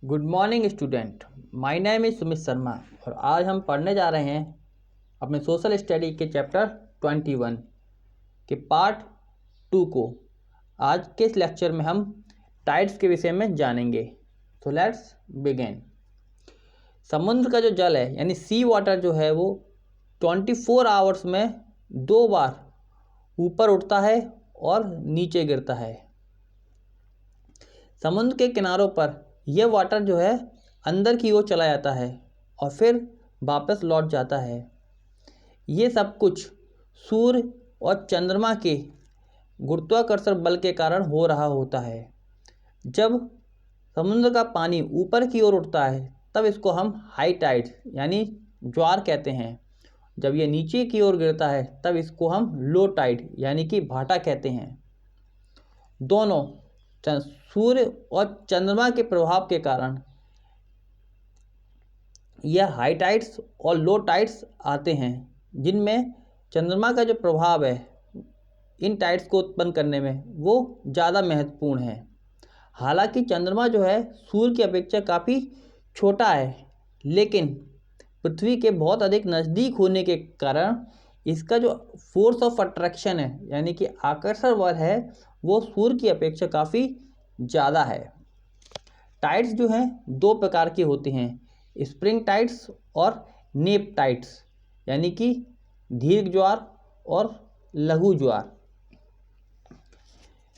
Good morning student. My name is Sumit Sharma और आज हम पढ़ने जा रहे हैं अपने सोशल स्टडी के चैप्टर 21 के पार्ट 2 को। आज के इस लेक्चर में हम टाइड्स के विषय में जानेंगे। तो लेट्स बिगिन। समुद्र का जो जल है यानी सी वाटर जो है वो 24 आवर्स में 2 बार ऊपर उठता है और नीचे गिरता है। समुद्र के किनारों पर यह वाटर जो है अंदर की ओर चला जाता है और फिर वापस लौट जाता है। ये सब कुछ सूर्य और चंद्रमा के गुरुत्वाकर्षण बल के कारण हो रहा होता है। जब समुद्र का पानी ऊपर की ओर उठता है तब इसको हम हाई टाइड यानी ज्वार कहते हैं। जब ये नीचे की ओर गिरता है तब इसको हम लो टाइड यानी कि भाटा कहते हैं। दोनों सूर्य और चंद्रमा के प्रभाव के कारण यह हाई टाइड्स और लो टाइड्स आते हैं, जिनमें चंद्रमा का जो प्रभाव है इन टाइड्स को उत्पन्न करने में वो ज़्यादा महत्वपूर्ण है। हालांकि चंद्रमा जो है सूर्य की अपेक्षा काफ़ी छोटा है, लेकिन पृथ्वी के बहुत अधिक नज़दीक होने के कारण इसका जो फोर्स ऑफ अट्रैक्शन है यानी कि आकर्षण बल है वो सूर्य की अपेक्षा काफ़ी ज़्यादा है। टाइड्स जो हैं 2 प्रकार के होते हैं, स्प्रिंग टाइड्स और नेप टाइड्स यानी कि दीर्घ ज्वार और लघु ज्वार।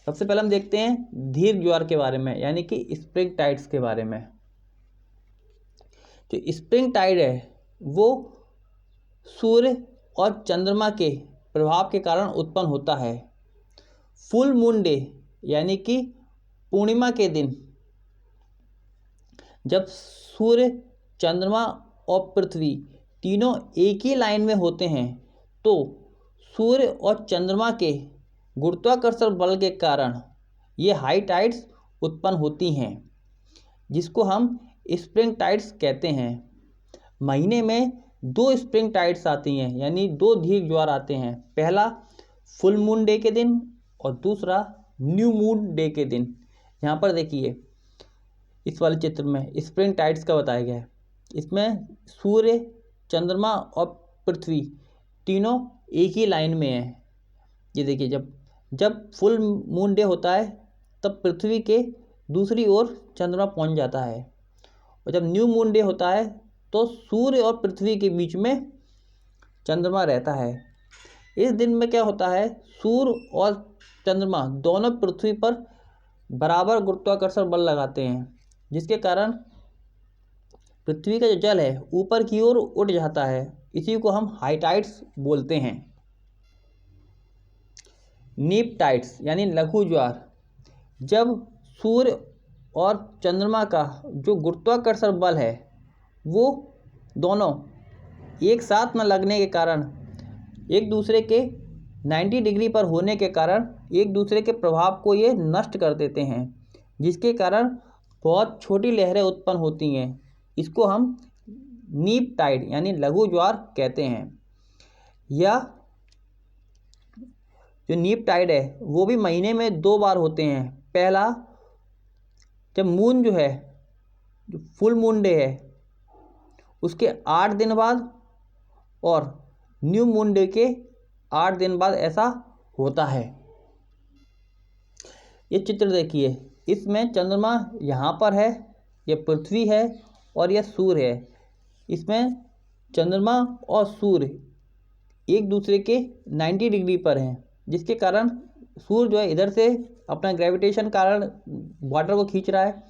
सबसे पहले हम देखते हैं दीर्घ ज्वार के बारे में यानी कि स्प्रिंग टाइड्स के बारे में। जो स्प्रिंग टाइड है वो सूर्य और चंद्रमा के प्रभाव के कारण उत्पन्न होता है। फुल मून डे यानी कि पूर्णिमा के दिन जब सूर्य, चंद्रमा और पृथ्वी तीनों एक ही लाइन में होते हैं तो सूर्य और चंद्रमा के गुरुत्वाकर्षण बल के कारण ये हाई टाइड्स उत्पन्न होती हैं, जिसको हम स्प्रिंग टाइड्स कहते हैं। महीने में 2 स्प्रिंग टाइड्स आती हैं यानी 2 दीर्घ ज्वार आते हैं। पहला फुल मून डे के दिन और दूसरा न्यू मून डे के दिन। यहाँ पर देखिए इस वाले चित्र में स्प्रिंग टाइड्स का बताया गया है। इसमें सूर्य, चंद्रमा और पृथ्वी तीनों एक ही लाइन में हैं। ये देखिए जब फुल मून डे होता है तब पृथ्वी के दूसरी ओर चंद्रमा पहुंच जाता है और जब न्यू मून डे होता है तो सूर्य और पृथ्वी के बीच में चंद्रमा रहता है। इस दिन में क्या होता है, सूर्य और चंद्रमा दोनों पृथ्वी पर बराबर गुरुत्वाकर्षण बल लगाते हैं, जिसके कारण पृथ्वी का जो जल है ऊपर की ओर उठ जाता है। इसी को हम हाई टाइड्स बोलते हैं। नीप टाइड्स यानी लघु ज्वार। जब सूर्य और चंद्रमा का जो गुरुत्वाकर्षण बल है वो दोनों एक साथ में लगने के कारण एक दूसरे के 90 डिग्री पर होने के कारण एक दूसरे के प्रभाव को ये नष्ट कर देते हैं, जिसके कारण बहुत छोटी लहरें उत्पन्न होती हैं। इसको हम नीप टाइड यानी लघु ज्वार कहते हैं। या जो नीप टाइड है वो भी महीने में 2 बार होते हैं। पहला जब मून जो है जो फुल मून डे है उसके 8 दिन बाद और न्यू मून डे के 8 दिन बाद ऐसा होता है। ये चित्र देखिए, इसमें चंद्रमा यहाँ पर है, ये पृथ्वी है और यह सूर्य है। इसमें चंद्रमा और सूर्य एक दूसरे के 90 डिग्री पर हैं, जिसके कारण सूर्य जो है इधर से अपना ग्रेविटेशन कारण वाटर को खींच रहा है।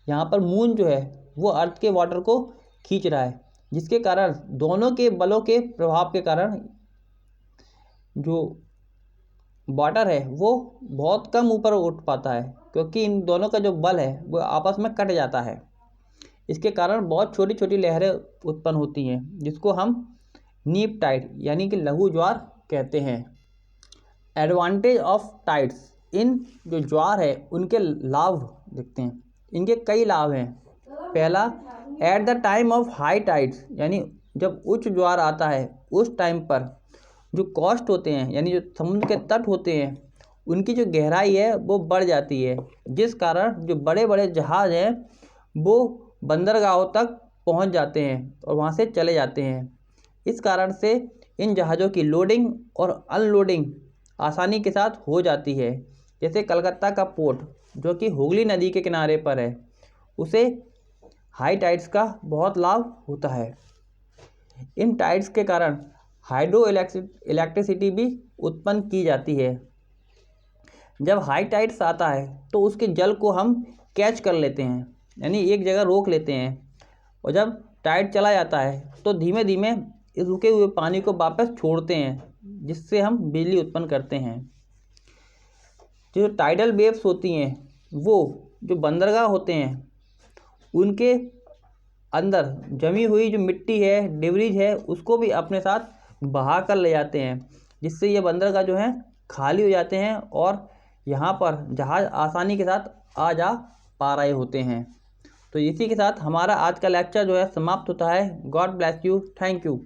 यहाँ पर मून जो है वो अर्थ के वाटर को खींच रहा है, जिसके कारण दोनों के बलों के प्रभाव के कारण जो वाटर है वो बहुत कम ऊपर उठ पाता है, क्योंकि इन दोनों का जो बल है वो आपस में कट जाता है। इसके कारण बहुत छोटी छोटी लहरें उत्पन्न होती हैं, जिसको हम नीप टाइड यानी कि लघु ज्वार कहते हैं। Advantage of tides. इन जो ज्वार है उनके लाभ देखते हैं। इनके कई लाभ हैं। पहला, at the time of high tides यानी जब उच्च ज्वार आता है उस टाइम पर जो कॉस्ट होते हैं यानी जो समुद्र के तट होते हैं उनकी जो गहराई है वो बढ़ जाती है, जिस कारण जो बड़े बड़े जहाज़ हैं वो बंदरगाहों तक पहुंच जाते हैं और वहां से चले जाते हैं। इस कारण से इन जहाज़ों की लोडिंग और अनलोडिंग आसानी के साथ हो जाती है। जैसे कलकत्ता का पोर्ट जो कि हुगली नदी के किनारे पर है, उसे हाई टाइड्स का बहुत लाभ होता है। इन टाइड्स के कारण हाइड्रो इलेक्ट्रिसिटी भी उत्पन्न की जाती है। जब हाई टाइड्स आता है तो उसके जल को हम कैच कर लेते हैं, यानी एक जगह रोक लेते हैं, और जब टाइड चला जाता है तो धीमे धीमे इस रुके हुए पानी को वापस छोड़ते हैं, जिससे हम बिजली उत्पन्न करते हैं। जो टाइडल वेव्स होती हैं वो जो बंदरगाह होते हैं उनके अंदर जमी हुई जो मिट्टी है, डिबरीज है, उसको भी अपने साथ बहा कर ले जाते हैं, जिससे ये बंदरगाह जो है खाली हो जाते हैं और यहाँ पर जहाज़ आसानी के साथ आ जा पा रहे होते हैं। तो इसी के साथ हमारा आज का लेक्चर जो है समाप्त होता है। God bless you. Thank you.